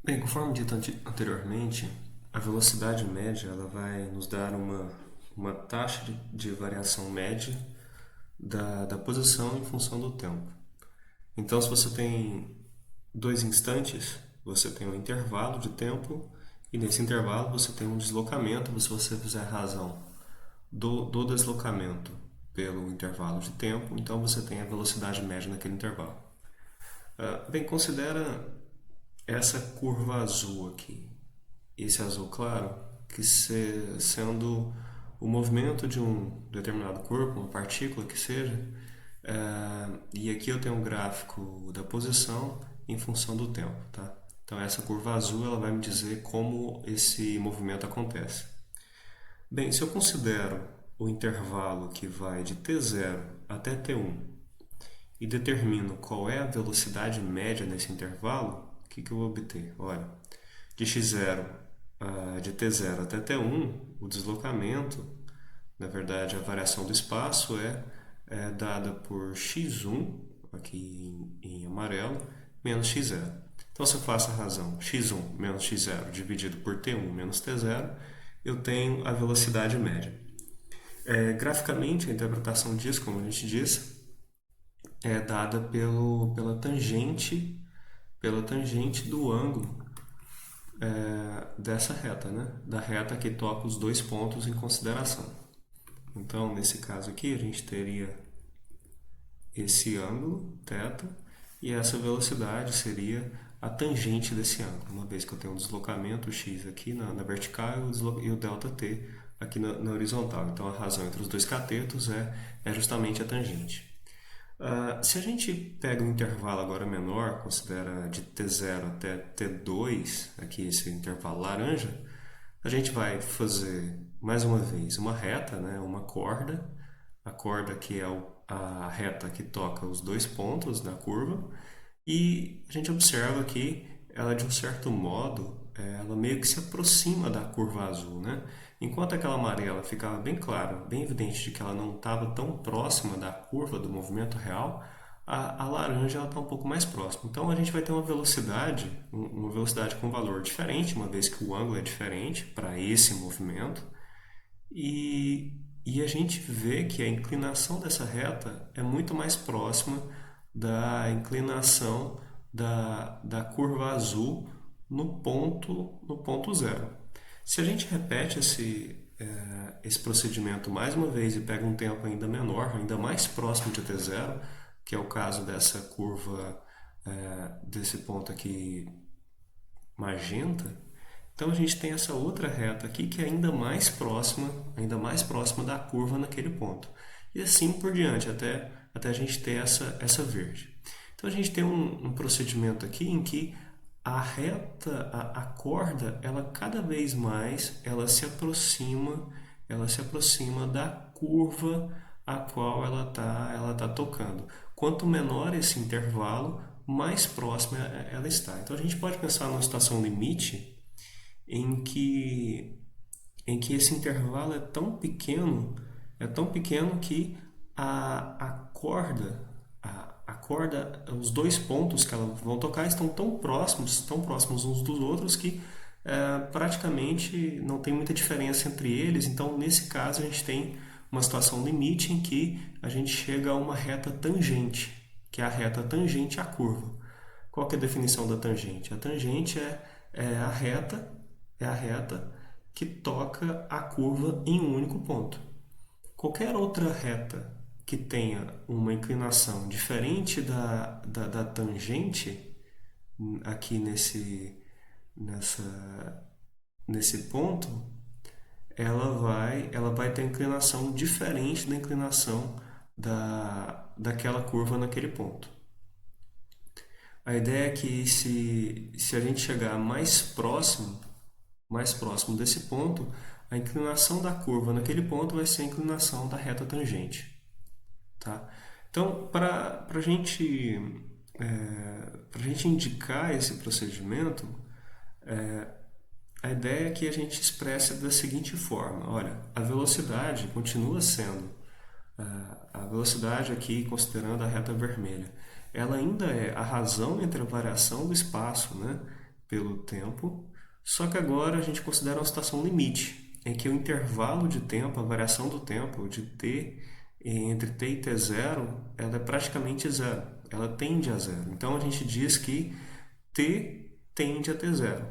Bem, conforme dito anteriormente, a velocidade média ela vai nos dar uma taxa de variação média da posição em função do tempo. Então, se você tem dois instantes, você tem um intervalo de tempo e nesse intervalo você tem um deslocamento. Se você fizer a razão do deslocamento pelo intervalo de tempo, então você tem a velocidade média naquele intervalo. Bem, considera essa curva azul aqui, esse azul claro, sendo o movimento de um determinado corpo, uma partícula que seja, e aqui eu tenho um gráfico da posição em função do tempo, tá? Então essa curva azul ela vai me dizer como esse movimento acontece. Bem, se eu considero o intervalo que vai de t0 até t1 e determino qual é a velocidade média nesse intervalo, o que eu vou obter? Olha, de x0 de t0 até t1, o deslocamento, na verdade a variação do espaço é dada por x1, aqui em amarelo, menos x0. Então, se eu faço a razão x1 menos x0 dividido por t1 menos t0, eu tenho a velocidade média. Graficamente, a interpretação disso, como a gente disse, é dada pela tangente do ângulo dessa reta, né? Da reta que toca os dois pontos em consideração. Então, nesse caso aqui, a gente teria esse ângulo, θ, e essa velocidade seria a tangente desse ângulo, uma vez que eu tenho um deslocamento x aqui na vertical e o ΔT aqui na horizontal. Então, a razão entre os dois catetos é justamente a tangente. Se a gente pega um intervalo agora menor, considera de t0 até t2, aqui esse intervalo laranja, a gente vai fazer mais uma vez uma reta, né, uma corda, a corda que é a reta que toca os dois pontos da curva, e a gente observa que ela, de um certo modo, ela meio que se aproxima da curva azul, né? Enquanto aquela amarela ficava bem claro, bem evidente de que ela não estava tão próxima da curva do movimento real, a laranja está um pouco mais próxima. Então a gente vai ter uma velocidade com valor diferente, uma vez que o ângulo é diferente para esse movimento, e a gente vê que a inclinação dessa reta é muito mais próxima da inclinação da curva azul no ponto zero. Se a gente repete esse procedimento mais uma vez e pega um tempo ainda menor, ainda mais próximo de t0, que é o caso dessa curva, desse ponto aqui magenta, então a gente tem essa outra reta aqui que é ainda mais próxima da curva naquele ponto. E assim por diante, até a gente ter essa verde. Então a gente tem um procedimento aqui em que a reta, a corda, ela cada vez mais ela se aproxima da curva a qual ela tá tocando. Quanto menor esse intervalo, mais próxima ela está. Então a gente pode pensar numa situação limite em que, em que esse intervalo é tão pequeno que a corda, a corda, os dois pontos que ela vão tocar estão tão próximos uns dos outros que praticamente não tem muita diferença entre eles. Então, nesse caso, a gente tem uma situação limite em que a gente chega a uma reta tangente, que é a reta tangente à curva. Qual que é a definição da tangente? A tangente é a reta é a reta que toca a curva em um único ponto. Qualquer outra reta que tenha uma inclinação diferente da tangente, aqui nessa, nesse ponto, ela vai ter inclinação diferente da inclinação daquela curva naquele ponto. A ideia é que se a gente chegar mais próximo desse ponto, a inclinação da curva naquele ponto vai ser a inclinação da reta tangente. Tá? Então, para a gente indicar esse procedimento, a ideia é que a gente expresse da seguinte forma: olha, a velocidade continua sendo a velocidade aqui, considerando a reta vermelha, ela ainda é a razão entre a variação do espaço, né, pelo tempo, só que agora a gente considera uma situação limite, em que o intervalo de tempo, a variação do tempo de t entre t e t0, ela é praticamente zero, ela tende a zero. Então a gente diz que t tende a t0.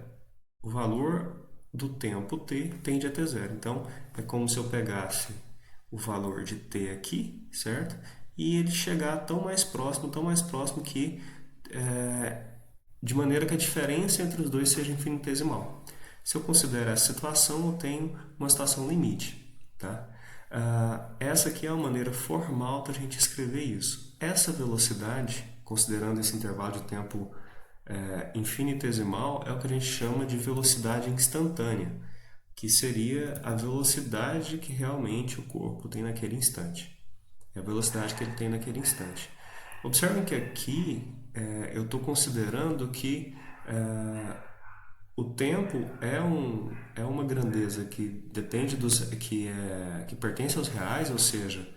O valor do tempo t tende a t0. Então é como se eu pegasse o valor de t aqui, certo? E ele chegar tão mais próximo que de maneira que a diferença entre os dois seja infinitesimal. Se eu considero essa situação, eu tenho uma situação limite. Tá? Essa aqui é a maneira formal da gente escrever isso. Essa velocidade, considerando esse intervalo de tempo infinitesimal, é o que a gente chama de velocidade instantânea, que seria a velocidade que realmente o corpo tem naquele instante. É a velocidade que ele tem naquele instante. Observem que aqui eu estou considerando que o tempo é uma grandeza que depende que pertence aos reais, ou seja,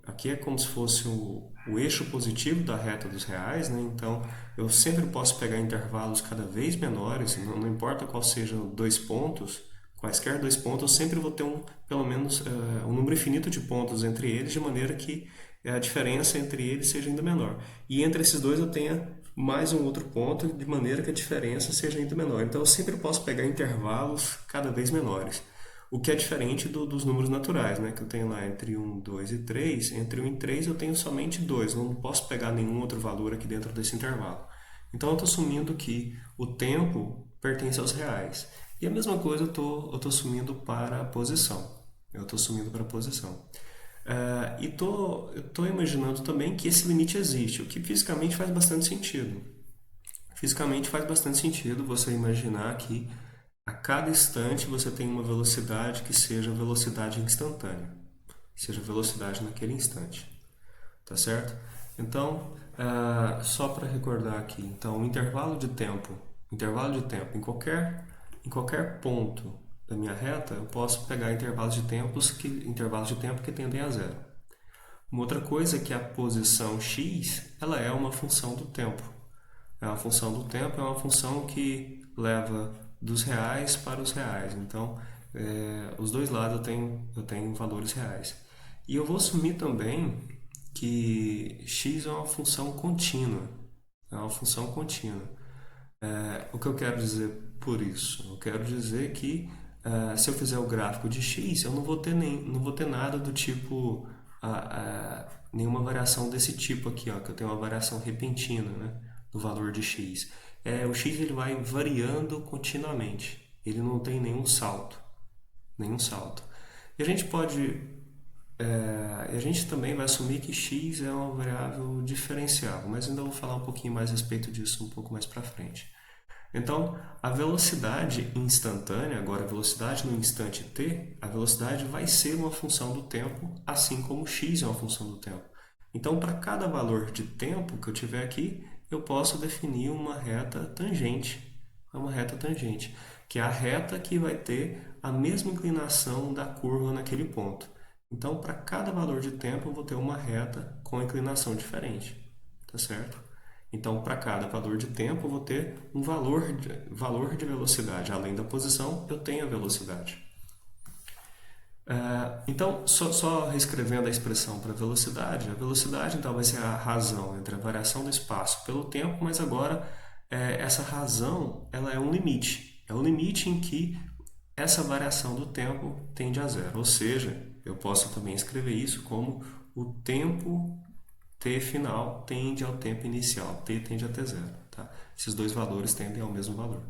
aqui é como se fosse o eixo positivo da reta dos reais, né? Então eu sempre posso pegar intervalos cada vez menores, não importa qual sejam dois pontos, quaisquer dois pontos, eu sempre vou ter pelo menos um número infinito de pontos entre eles, de maneira que a diferença entre eles seja ainda menor. E entre esses dois eu tenha mais um outro ponto, de maneira que a diferença seja ainda menor. Então eu sempre posso pegar intervalos cada vez menores. O que é diferente dos números naturais, né? Que eu tenho lá entre 1, 2 e 3. Entre 1 e 3 eu tenho somente 2. Eu não posso pegar nenhum outro valor aqui dentro desse intervalo. Então eu estou assumindo que o tempo pertence aos reais. E a mesma coisa eu estou assumindo para a posição. Eu estou assumindo para a posição. E eu estou imaginando também que esse limite existe, o que fisicamente faz bastante sentido. Fisicamente faz bastante sentido você imaginar que a cada instante você tem uma velocidade que seja velocidade instantânea, seja velocidade naquele instante, tá certo? Então, só para recordar aqui, então o intervalo de tempo em qualquer ponto da minha reta, eu posso pegar intervalos de tempo que tendem a zero. Uma outra coisa é que a posição x, ela é uma função do tempo. É uma função do tempo, é uma função que leva dos reais para os reais. Então, os dois lados eu tenho valores reais. E eu vou assumir também que x é uma função contínua. É uma função contínua. O que eu quero dizer por isso? Eu quero dizer que se eu fizer o gráfico de x, eu não vou ter nada do tipo nenhuma variação desse tipo aqui, ó, que eu tenho uma variação repentina, né, do valor de x. O x ele vai variando continuamente. Ele não tem nenhum salto, nenhum salto. E a gente também vai assumir que x é uma variável diferenciável, mas ainda vou falar um pouquinho mais a respeito disso um pouco mais para frente. Então, a velocidade instantânea, agora a velocidade no instante t, a velocidade vai ser uma função do tempo, assim como x é uma função do tempo. Então, para cada valor de tempo que eu tiver aqui, eu posso definir uma reta tangente, que é a reta que vai ter a mesma inclinação da curva naquele ponto. Então, para cada valor de tempo, eu vou ter uma reta com inclinação diferente, tá certo? Então, para cada valor de tempo, eu vou ter um valor de velocidade. Além da posição, eu tenho a velocidade. Então, só reescrevendo a expressão para a velocidade então vai ser a razão entre a variação do espaço pelo tempo, mas agora essa razão ela é um limite. É o limite em que essa variação do tempo tende a zero. Ou seja, eu posso também escrever isso como o tempo t final tende ao tempo inicial, t tende a t zero. Tá? Esses dois valores tendem ao mesmo valor.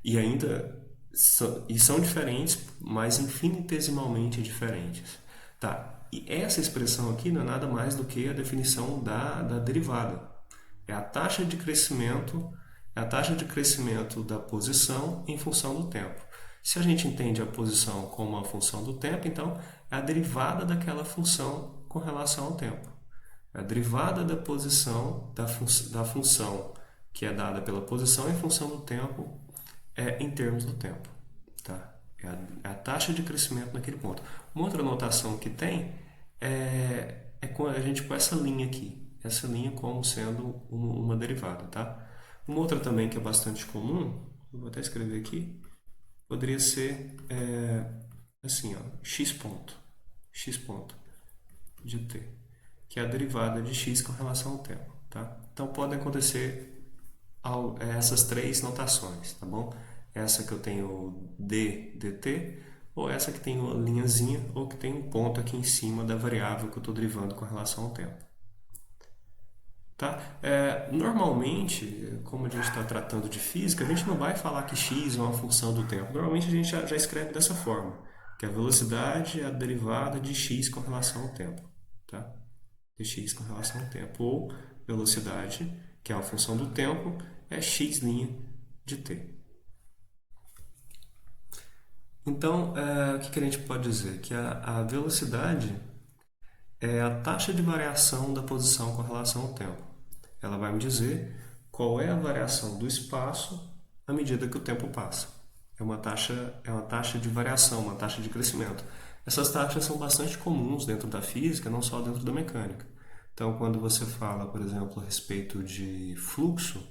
E ainda são diferentes, mas infinitesimalmente diferentes. Tá? E essa expressão aqui não é nada mais do que a definição da derivada. É a taxa de crescimento, da posição em função do tempo. Se a gente entende a posição como uma função do tempo, então é a derivada daquela função com relação ao tempo. A derivada da posição da função que é dada pela posição em função do tempo em termos do tempo. Tá? É a taxa de crescimento naquele ponto. Uma outra notação que tem com a gente com essa linha aqui. Essa linha como sendo uma derivada. Tá? Uma outra também que é bastante comum, eu vou até escrever aqui, poderia ser assim, ó, x ponto de t, que é a derivada de x com relação ao tempo, tá? Então podem acontecer essas três notações, tá bom? Essa que eu tenho d dt, ou essa que tem uma linhazinha, ou que tem um ponto aqui em cima da variável que eu estou derivando com relação ao tempo. Tá? Normalmente, como a gente está tratando de física, a gente não vai falar que x é uma função do tempo. Normalmente a gente já escreve dessa forma, que a velocidade é a derivada de x com relação ao tempo. Tá? De x com relação ao tempo. Ou velocidade, que é a função do tempo, é x' de t. Então, o que a gente pode dizer? Que a velocidade é a taxa de variação da posição com relação ao tempo. Ela vai me dizer qual é a variação do espaço à medida que o tempo passa. É uma taxa de variação, uma taxa de crescimento. Essas taxas são bastante comuns dentro da física, não só dentro da mecânica. Então, quando você fala, por exemplo, a respeito de fluxo,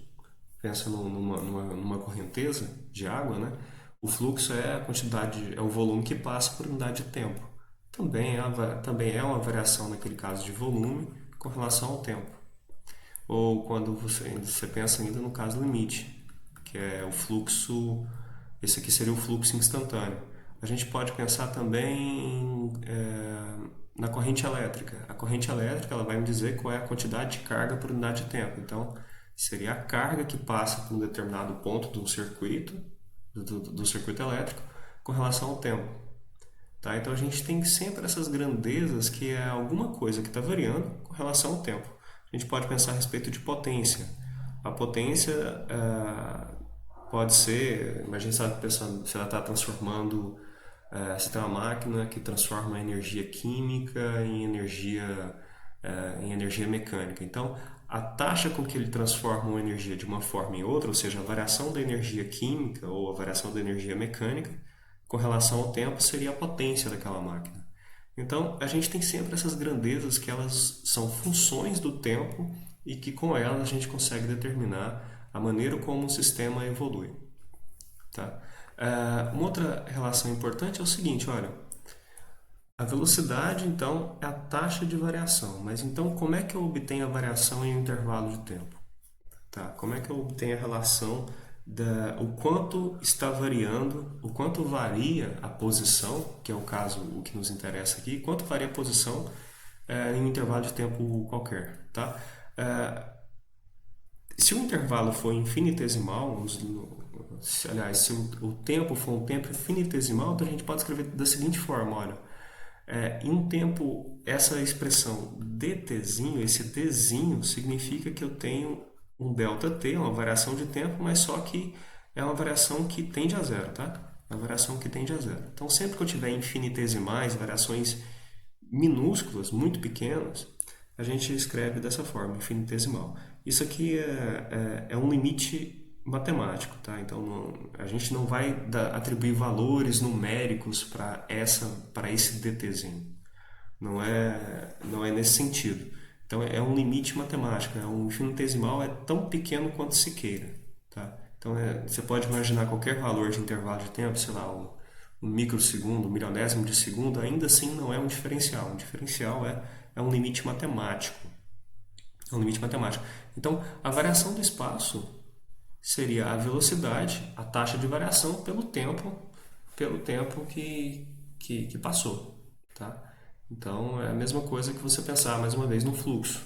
pensa numa correnteza de água, né? O fluxo é a quantidade, é o volume que passa por unidade de tempo. Também é uma variação, naquele caso, de volume com relação ao tempo. Ou quando você pensa ainda no caso limite, que é o fluxo, esse aqui seria o fluxo instantâneo. A gente pode pensar também na corrente elétrica. A corrente elétrica ela vai me dizer qual é a quantidade de carga por unidade de tempo. Então, seria a carga que passa por um determinado ponto do circuito, do circuito elétrico, com relação ao tempo. Tá? Então, a gente tem sempre essas grandezas que é alguma coisa que está variando com relação ao tempo. A gente pode pensar a respeito de potência. A potência pode ser, imagina se ela está transformando, se tem uma máquina que transforma a energia química em energia mecânica. Então, a taxa com que ele transforma uma energia de uma forma em outra, ou seja, a variação da energia química ou a variação da energia mecânica, com relação ao tempo, seria a potência daquela máquina. Então, a gente tem sempre essas grandezas que elas são funções do tempo e que com elas a gente consegue determinar a maneira como o sistema evolui. Tá? Uma outra relação importante é o seguinte, olha, a velocidade, então, é a taxa de variação, mas então como é que eu obtenho a variação em um intervalo de tempo? Tá? Como é que eu obtenho a relação o quanto está variando, o quanto varia a posição, que é o caso, o que nos interessa aqui, quanto varia a posição em um intervalo de tempo qualquer, tá? Se o intervalo for infinitesimal, aliás, se o tempo for um tempo infinitesimal, então a gente pode escrever da seguinte forma, olha, em um tempo, essa expressão dtzinho, esse dzinho, significa que eu tenho um ΔT, uma variação de tempo, mas só que é uma variação que tende a zero, tá? É uma variação que tende a zero. Então, sempre que eu tiver infinitesimais, variações minúsculas, muito pequenas, a gente escreve dessa forma, infinitesimal. Isso aqui é um limite matemático, tá? Então a gente não vai atribuir valores numéricos para esse dtzinho. Não é nesse sentido. Então é um limite matemático, um infinitesimal é tão pequeno quanto se queira, tá? Então você pode imaginar qualquer valor de intervalo de tempo, sei lá, um microsegundo, um milionésimo de segundo, ainda assim não é um diferencial. Um diferencial é um limite matemático. É um limite matemático. Então, a variação do espaço seria a velocidade, a taxa de variação pelo tempo que passou, tá? Então, é a mesma coisa que você pensar, mais uma vez, no fluxo.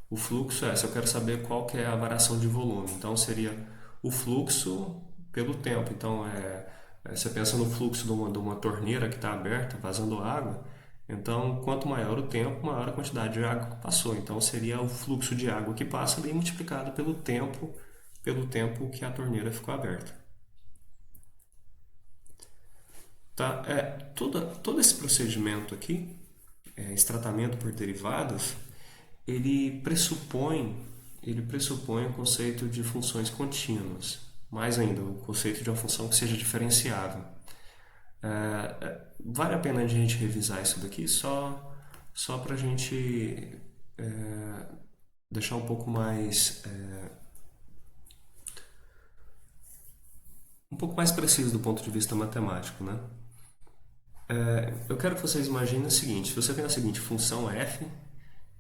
O fluxo se eu quero saber qual que é a variação de volume, então seria o fluxo pelo tempo. Então, você pensa no fluxo de uma torneira que está aberta, vazando água. Então, quanto maior o tempo, maior a quantidade de água que passou. Então, seria o fluxo de água que passa ali multiplicado pelo tempo que a torneira ficou aberta. Tá? Todo esse procedimento aqui, esse tratamento por derivadas, ele pressupõe o conceito de funções contínuas. Mais ainda, o conceito de uma função que seja diferenciável. Vale a pena a gente revisar isso daqui só para a gente deixar um pouco mais um pouco mais preciso do ponto de vista matemático, né? Eu quero que vocês imaginem o seguinte: se você tem a seguinte função f,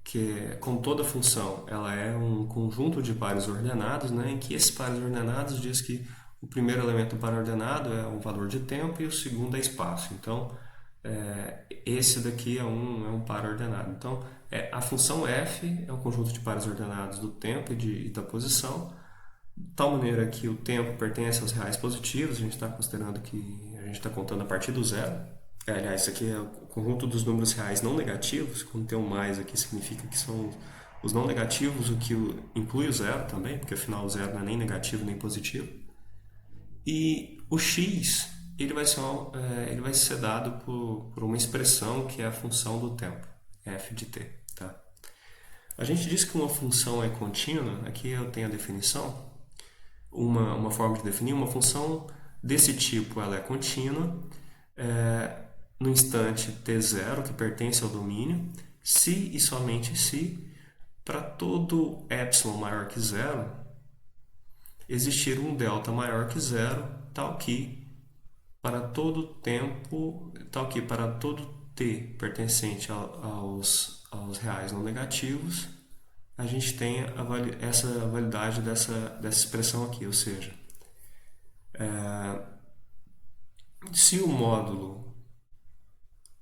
que com toda função ela é um conjunto de pares ordenados, né, em que esses pares ordenados diz que o primeiro elemento do par ordenado é um valor de tempo e o segundo é espaço. Então, esse daqui é um par ordenado. Então, a função f é um conjunto de pares ordenados do tempo e da posição, de tal maneira que o tempo pertence aos reais positivos, a gente está considerando que a gente está contando a partir do zero. Aliás, isso aqui é o conjunto dos números reais não negativos. Quando tem um mais aqui, significa que são os não negativos, o que inclui o zero também, porque afinal o zero não é nem negativo nem positivo. E o x ele vai ser dado por uma expressão que é a função do tempo, f de t. Tá? A gente diz que uma função é contínua, aqui eu tenho a definição, uma forma de definir uma função desse tipo, ela é contínua, no instante t0, que pertence ao domínio, se e somente se, para todo epsilon maior que zero, existir um delta maior que zero, tal que para todo tempo, tal que para todo t pertencente aos reais não negativos, a gente tem essa validade dessa expressão aqui, ou seja, se o módulo,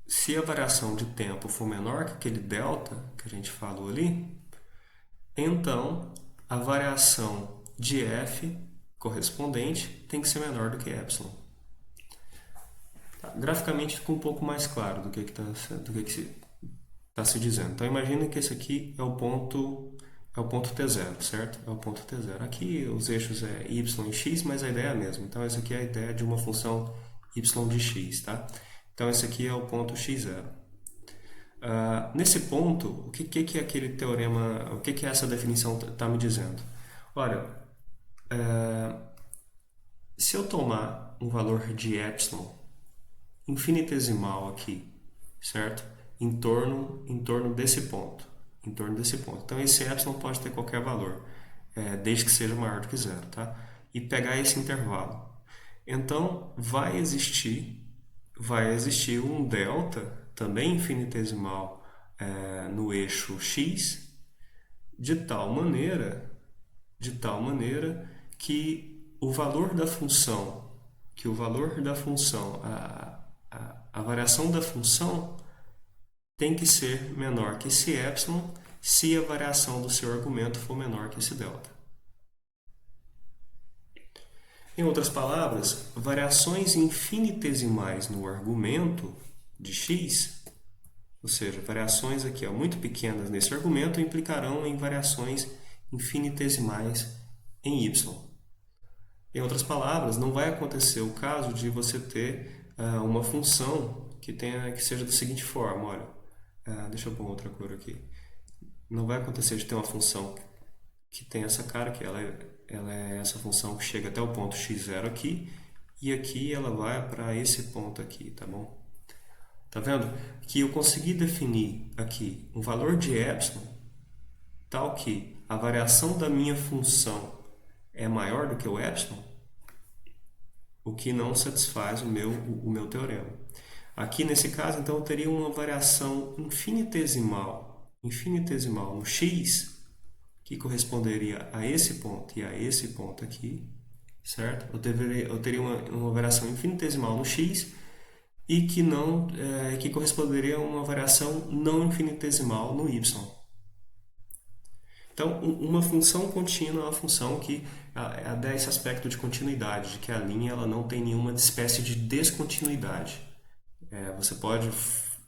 se a variação de tempo for menor que aquele delta que a gente falou ali, então a variação de f correspondente tem que ser menor do que epsilon. Graficamente fica um pouco mais claro do que está se dizendo. Então imagine que esse aqui é o ponto t0, certo? É o ponto t0. Aqui os eixos é y e x, mas a ideia é a mesma. Então essa aqui é a ideia de uma função y de x, tá? Então esse aqui é o ponto x0. Nesse ponto, o que é aquele teorema, o que essa definição está me dizendo? Olha, se eu tomar um valor de epsilon infinitesimal aqui, certo? Em torno desse ponto. Então esse epsilon pode ter qualquer valor, desde que seja maior do que zero, tá? E pegar esse intervalo. Então vai existir um delta, também infinitesimal, no eixo x, de tal maneira que o valor da função, a variação da função tem que ser menor que esse epsilon se a variação do seu argumento for menor que esse delta. Em outras palavras, variações infinitesimais no argumento de x, ou seja, variações aqui muito pequenas nesse argumento, implicarão em variações infinitesimais em y. Em outras palavras, não vai acontecer o caso de você ter uma função que seja da seguinte forma, olha, deixa eu pôr outra cor aqui. Não vai acontecer de ter uma função que tem essa cara, que ela é essa função que chega até o ponto x0 aqui, e aqui ela vai para esse ponto aqui, tá bom? Tá vendo? Que eu consegui definir aqui um valor de epsilon tal que a variação da minha função é maior do que o epsilon, o que não satisfaz o meu teorema. Aqui nesse caso, então, eu teria uma variação infinitesimal no x, que corresponderia a esse ponto e a esse ponto aqui, certo? Eu teria uma variação infinitesimal no x e que corresponderia a uma variação não infinitesimal no y. Então, uma função contínua é uma função que dá esse aspecto de continuidade, de que a linha ela não tem nenhuma espécie de descontinuidade. Você pode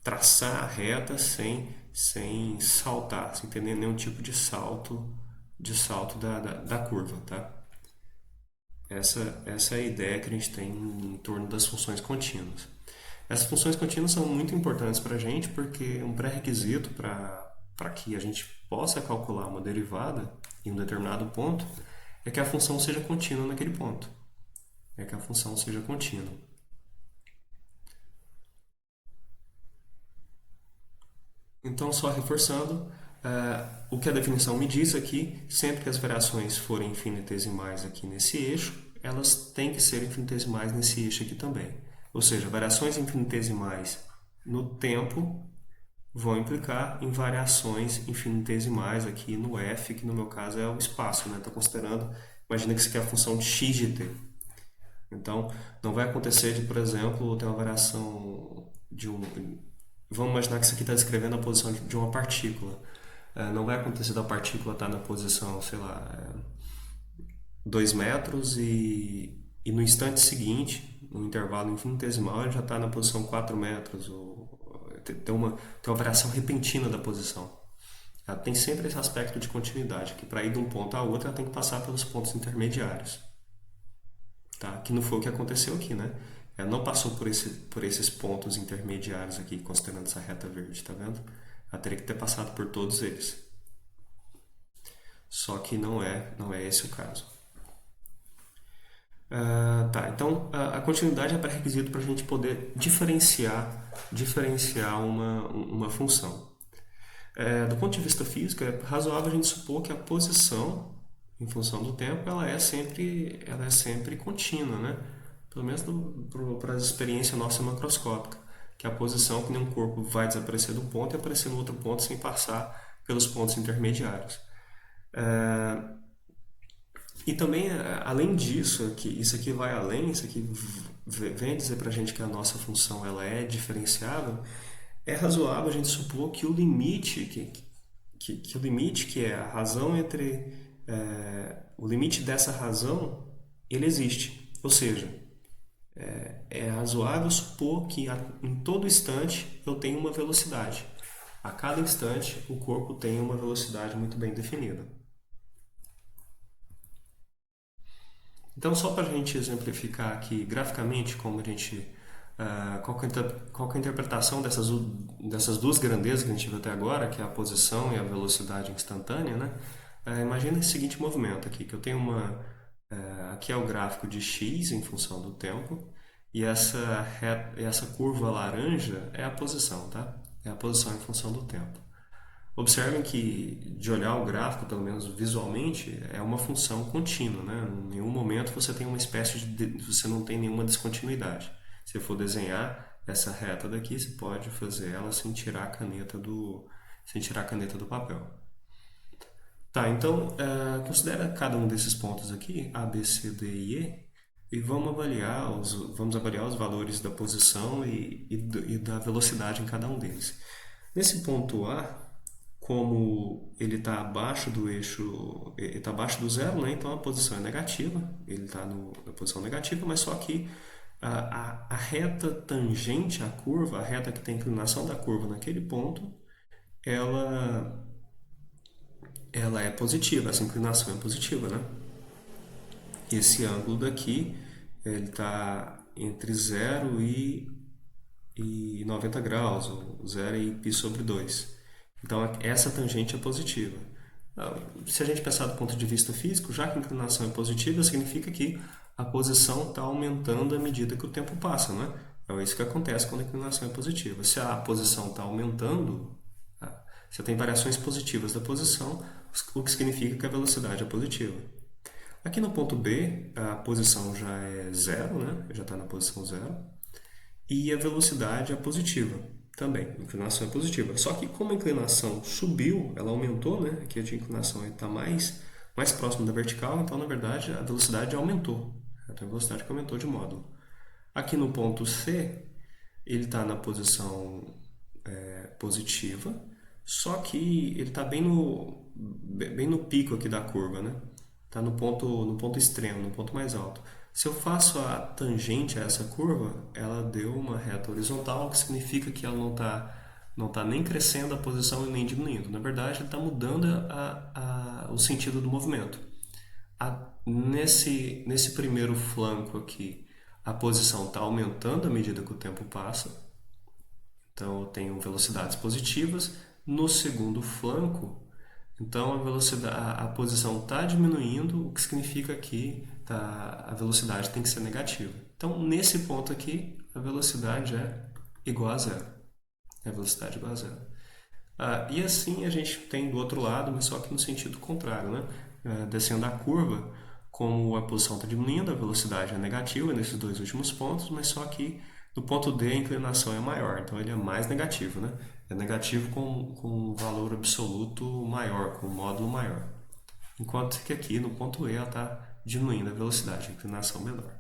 traçar a reta sem saltar, sem ter nenhum tipo de salto da curva, tá? Essa é a ideia que a gente tem em torno das funções contínuas. Essas funções contínuas são muito importantes para a gente porque um pré-requisito para que a gente possa calcular uma derivada em um determinado ponto é que a função seja contínua naquele ponto. Então, só reforçando, o que a definição me diz aqui, sempre que as variações forem infinitesimais aqui nesse eixo, elas têm que ser infinitesimais nesse eixo aqui também. Ou seja, variações infinitesimais no tempo vão implicar em variações infinitesimais aqui no f, que no meu caso é o espaço, né? Estou considerando, imagina que isso aqui é a função de x de t. Então, não vai acontecer de, por exemplo, ter uma variação de um... Vamos imaginar que isso aqui está descrevendo a posição de uma partícula. Não vai acontecer da partícula estar na posição, sei lá, 2 metros e no instante seguinte, no intervalo infinitesimal, ele já está na posição 4 metros. Tem uma variação repentina da posição. Ela tem sempre esse aspecto de continuidade, que para ir de um ponto a outro, ela tem que passar pelos pontos intermediários. Tá? Que não foi o que aconteceu aqui, né? Ela não passou por esses pontos intermediários aqui, considerando essa reta verde, tá vendo? Ela teria que ter passado por todos eles. Só que não é esse o caso. Tá, então a continuidade é pré-requisito para a gente poder diferenciar uma função. Do ponto de vista físico, é razoável a gente supor que a posição, em função do tempo, ela é sempre contínua, né? Pelo menos para a experiência nossa macroscópica, que a posição que nenhum corpo vai desaparecer do ponto e aparecer no outro ponto sem passar pelos pontos intermediários. E também, além disso, que isso aqui vai além, isso aqui vem dizer para a gente que a nossa função ela é diferenciável, é razoável a gente supor que o limite, que o limite que é a razão entre... o limite dessa razão, ele existe. Ou seja, é razoável supor que em todo instante eu tenho uma velocidade. A cada instante o corpo tem uma velocidade muito bem definida. Então, só para a gente exemplificar aqui graficamente como a gente, qual que é a interpretação dessas duas grandezas que a gente viu até agora, que é a posição e a velocidade instantânea, né? Imagina esse seguinte movimento aqui, que eu tenho aqui é o gráfico de x em função do tempo, e essa curva laranja é a posição, tá? É a posição em função do tempo. Observem que, de olhar o gráfico, pelo menos visualmente, é uma função contínua, né? Em nenhum momento você tem uma espécie você não tem nenhuma descontinuidade. Se for desenhar essa reta daqui, você pode fazer ela sem tirar a caneta do papel. Tá, então, considera cada um desses pontos aqui, A, B, C, D e E, e vamos avaliar os valores da posição e da velocidade em cada um deles. Nesse ponto A, como ele está abaixo do eixo, ele está abaixo do zero, né? Então a posição é negativa, ele está na posição negativa, mas só que a reta tangente à curva, a reta que tem a inclinação da curva naquele ponto, ela, ela é positiva, essa inclinação é positiva, né? Esse ângulo daqui, ele está entre 0 e 90 graus, ou 0 e π sobre 2. Então, essa tangente é positiva. Se a gente pensar do ponto de vista físico, já que a inclinação é positiva, significa que a posição está aumentando à medida que o tempo passa, né? É isso que acontece quando a inclinação é positiva. Se a posição está aumentando, você tem variações positivas da posição, o que significa que a velocidade é positiva. Aqui no ponto B, a posição já é zero, né? Já está na posição zero. E a velocidade é positiva também, a inclinação é positiva. Só que como a inclinação subiu, ela aumentou, né? Aqui a inclinação está mais próxima da vertical, então na verdade a velocidade aumentou. Então a velocidade que aumentou de módulo. Aqui no ponto C, ele está na posição positiva, só que ele está bem no pico aqui da curva, né? Está no ponto extremo, no ponto mais alto. Se eu faço a tangente a essa curva, ela deu uma reta horizontal, o que significa que ela não tá nem crescendo a posição e nem diminuindo. Na verdade, ele está mudando o sentido do movimento. Nesse primeiro flanco aqui, a posição está aumentando à medida que o tempo passa. Então, eu tenho velocidades positivas. No segundo flanco, então a posição está diminuindo, o que significa que a velocidade tem que ser negativa. Então, nesse ponto aqui, a velocidade é igual a zero. A velocidade é igual a zero. E assim a gente tem do outro lado, mas só que no sentido contrário, né? Descendo a curva, como a posição está diminuindo, a velocidade é negativa nesses dois últimos pontos, mas só que no ponto D a inclinação é maior, então ele é mais negativo, né? É negativo com um valor absoluto maior, com um módulo maior. Enquanto que aqui no ponto E ela está diminuindo a velocidade, a inclinação menor.